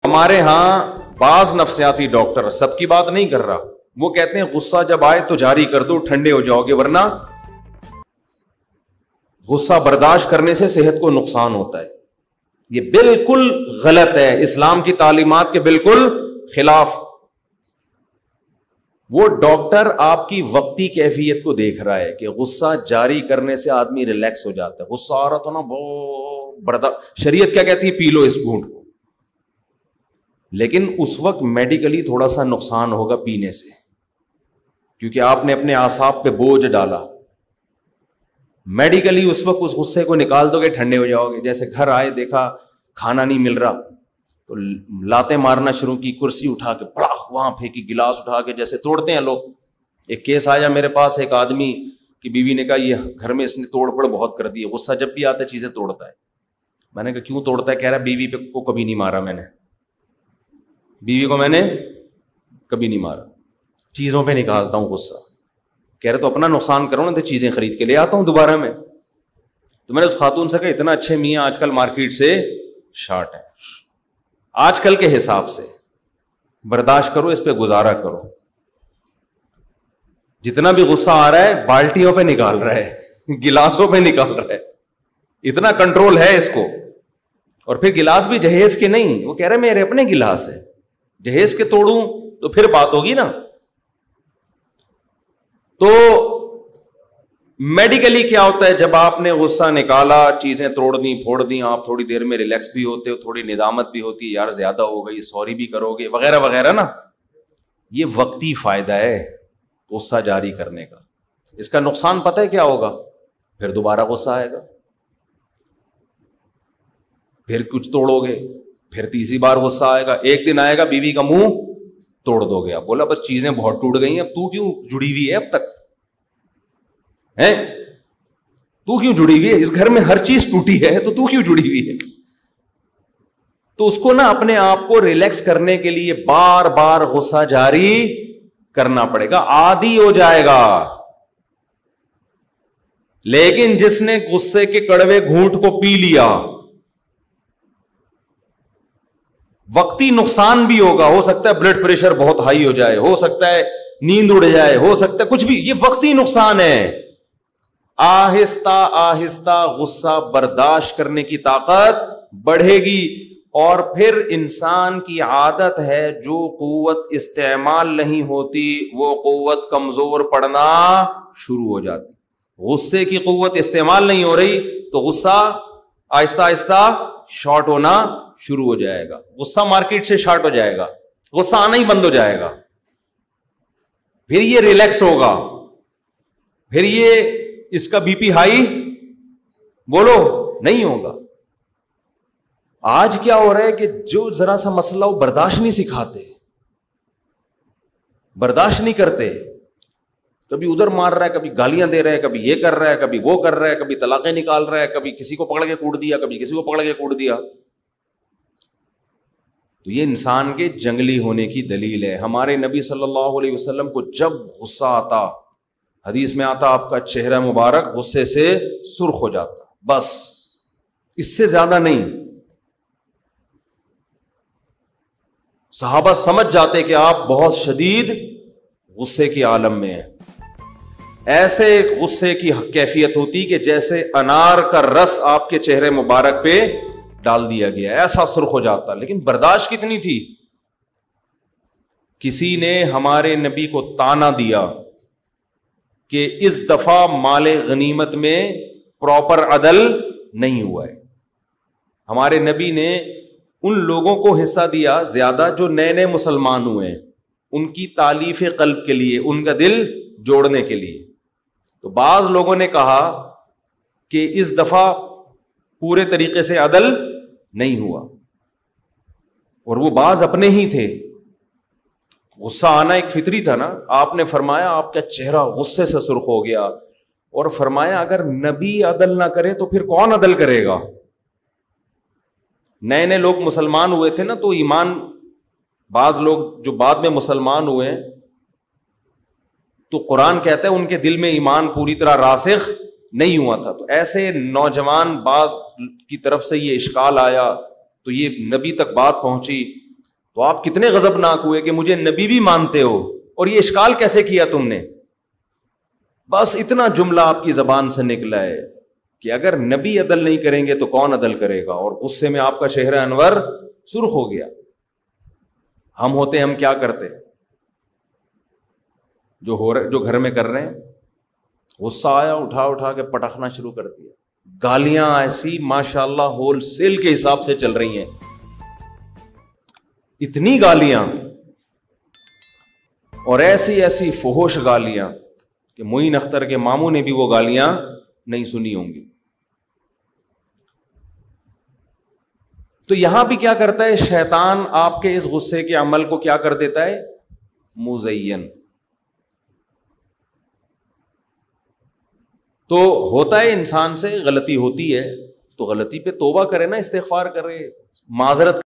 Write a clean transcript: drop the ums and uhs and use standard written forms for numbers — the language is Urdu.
ہمارے ہاں بعض نفسیاتی ڈاکٹر، سب کی بات نہیں کر رہا، وہ کہتے ہیں غصہ جب آئے تو جاری کر دو، ٹھنڈے ہو جاؤ گے، ورنہ غصہ برداشت کرنے سے صحت کو نقصان ہوتا ہے. یہ بالکل غلط ہے، اسلام کی تعلیمات کے بالکل خلاف. وہ ڈاکٹر آپ کی وقتی کیفیت کو دیکھ رہا ہے کہ غصہ جاری کرنے سے آدمی ریلیکس ہو جاتا ہے. غصہ آ رہا تھا نا برداشت، شریعت کیا کہتی ہے؟ پی لو اس گھونٹ کو. لیکن اس وقت میڈیکلی تھوڑا سا نقصان ہوگا پینے سے، کیونکہ آپ نے اپنے اعصاب پہ بوجھ ڈالا. میڈیکلی اس وقت اس غصے کو نکال دو گے، ٹھنڈے ہو جاؤ گے. جیسے گھر آئے، دیکھا کھانا نہیں مل رہا تو لاتیں مارنا شروع کی، کرسی اٹھا کے بڑا وہاں پھینکی، گلاس اٹھا کے جیسے توڑتے ہیں لوگ. ایک کیس آیا میرے پاس، ایک آدمی کی بیوی نے کہا یہ گھر میں اس نے توڑ پھوڑ بہت کر دی ہے، غصہ جب بھی آتا ہے چیزیں توڑتا ہے. میں نے کہا کیوں توڑتا ہے؟ کہہ رہا بیوی پہ کو کبھی نہیں مارا، میں نے بیوی کو میں نے کبھی نہیں مارا، چیزوں پہ نکالتا ہوں غصہ. کہہ رہے تو اپنا نقصان کرو نا، تو چیزیں خرید کے لے آتا ہوں دوبارہ میں. تو میں نے اس خاتون سے کہا اتنا اچھے میاں آج کل مارکیٹ سے شارٹ ہے، آج کل کے حساب سے برداشت کرو، اس پہ گزارا کرو. جتنا بھی غصہ آ رہا ہے بالٹیوں پہ نکال رہا ہے، گلاسوں پہ نکال رہا ہے، اتنا کنٹرول ہے اس کو. اور پھر گلاس بھی جہیز کے نہیں، وہ کہہ رہے میرے اپنے گلاس ہے، جہیز کے توڑوں تو پھر بات ہوگی نا. تو میڈیکلی کیا ہوتا ہے؟ جب آپ نے غصہ نکالا، چیزیں توڑ دی پھوڑ دی، آپ تھوڑی دیر میں ریلیکس بھی ہوتے ہو، تھوڑی ندامت بھی ہوتی ہے، یار زیادہ ہو گئی، سوری بھی کرو گے وغیرہ وغیرہ نا. یہ وقتی فائدہ ہے غصہ جاری کرنے کا. اس کا نقصان پتہ ہے کیا ہوگا؟ پھر دوبارہ غصہ آئے گا، پھر کچھ توڑو گے، پھر تیسری بار غصہ آئے گا. ایک دن آئے گا بیوی کا منہ توڑ دو گے، آپ بولا بس چیزیں بہت ٹوٹ گئی ہیں، اب تو کیوں جڑی ہوئی ہے اب تک ہے؟ تو کیوں جڑی ہوئی ہے؟ اس گھر میں ہر چیز ٹوٹی ہے تو کیوں جڑی ہوئی ہے؟ تو اس کو نا اپنے آپ کو ریلیکس کرنے کے لیے بار بار غصہ جاری کرنا پڑے گا، عادی ہو جائے گا. لیکن جس نے غصے کے کڑوے گھونٹ کو پی لیا، وقتی نقصان بھی ہوگا، ہو سکتا ہے بلڈ پریشر بہت ہائی ہو جائے، ہو سکتا ہے نیند اڑ جائے، ہو سکتا ہے کچھ بھی، یہ وقتی نقصان ہے. آہستہ آہستہ غصہ برداشت کرنے کی طاقت بڑھے گی، اور پھر انسان کی عادت ہے جو قوت استعمال نہیں ہوتی وہ قوت کمزور پڑنا شروع ہو جاتی. غصے کی قوت استعمال نہیں ہو رہی تو غصہ آہستہ آہستہ شارٹ ہونا شروع ہو جائے گا. غصہ مارکیٹ سے شارٹ ہو جائے گا، غصہ آنا ہی بند ہو جائے گا. پھر یہ ریلیکس ہوگا، پھر یہ اس کا بی پی ہائی بولو نہیں ہوگا. آج کیا ہو رہا ہے کہ جو ذرا سا مسئلہ وہ برداشت نہیں سکھاتے، برداشت نہیں کرتے، کبھی ادھر مار رہا ہے، کبھی گالیاں دے رہا ہے، کبھی یہ کر رہا ہے، کبھی وہ کر رہا ہے، کبھی طلاقیں نکال رہا ہے، کبھی کسی کو پکڑ کے کوٹ دیا، کبھی کسی کو پکڑ کے کوٹ دیا. تو یہ انسان کے جنگلی ہونے کی دلیل ہے. ہمارے نبی صلی اللہ علیہ وسلم کو جب غصہ آتا، حدیث میں آتا آپ کا چہرہ مبارک غصے سے سرخ ہو جاتا، بس اس سے زیادہ نہیں. صحابہ سمجھ جاتے کہ آپ بہت شدید غصے کی عالم میں ہیں. ایسے غصے کی کیفیت ہوتی کہ جیسے انار کا رس آپ کے چہرے مبارک پہ ڈال دیا گیا، ایسا سرخ ہو جاتا. لیکن برداشت کتنی تھی. کسی نے ہمارے نبی کو طعنہ دیا کہ اس دفعہ مال غنیمت میں پراپر عدل نہیں ہوا ہے. ہمارے نبی نے ان لوگوں کو حصہ دیا زیادہ جو نئے نئے مسلمان ہوئے ہیں، ان کی تالیف قلب کے لیے، ان کا دل جوڑنے کے لیے. تو بعض لوگوں نے کہا کہ اس دفعہ پورے طریقے سے عدل نہیں ہوا، اور وہ بعض اپنے ہی تھے. غصہ آنا ایک فطری تھا نا. آپ نے فرمایا آپ کا چہرہ غصے سے سرخ ہو گیا، اور فرمایا اگر نبی عدل نہ کرے تو پھر کون عدل کرے گا. نئے نئے لوگ مسلمان ہوئے تھے نا، تو ایمان، بعض لوگ جو بعد میں مسلمان ہوئے تو قرآن کہتا ہے ان کے دل میں ایمان پوری طرح راسخ نہیں ہوا تھا. تو ایسے نوجوان بعض کی طرف سے یہ اشکال آیا تو یہ نبی تک بات پہنچی. تو آپ کتنے غضبناک ہوئے کہ مجھے نبی بھی مانتے ہو اور یہ اشکال کیسے کیا تم نے؟ بس اتنا جملہ آپ کی زبان سے نکلا ہے کہ اگر نبی عدل نہیں کریں گے تو کون عدل کرے گا، اور غصے میں آپ کا چہرہ انور سرخ ہو گیا۔ ہم ہوتے ہم کیا کرتے؟ جو گھر میں کر رہے ہیں، غصہ آیا اٹھا کے پٹخنا شروع کر دیا، گالیاں ایسی ماشاءاللہ ہول سیل کے حساب سے چل رہی ہیں، اتنی گالیاں اور ایسی ایسی فحش گالیاں کہ معین اختر کے ماموں نے بھی وہ گالیاں نہیں سنی ہوں گی۔ تو یہاں بھی کیا کرتا ہے شیطان؟ آپ کے اس غصے کے عمل کو کیا کر دیتا ہے؟ مزین۔ تو ہوتا ہے انسان سے غلطی ہوتی ہے تو غلطی پہ توبہ کرے نا، استغفار کرے، معذرت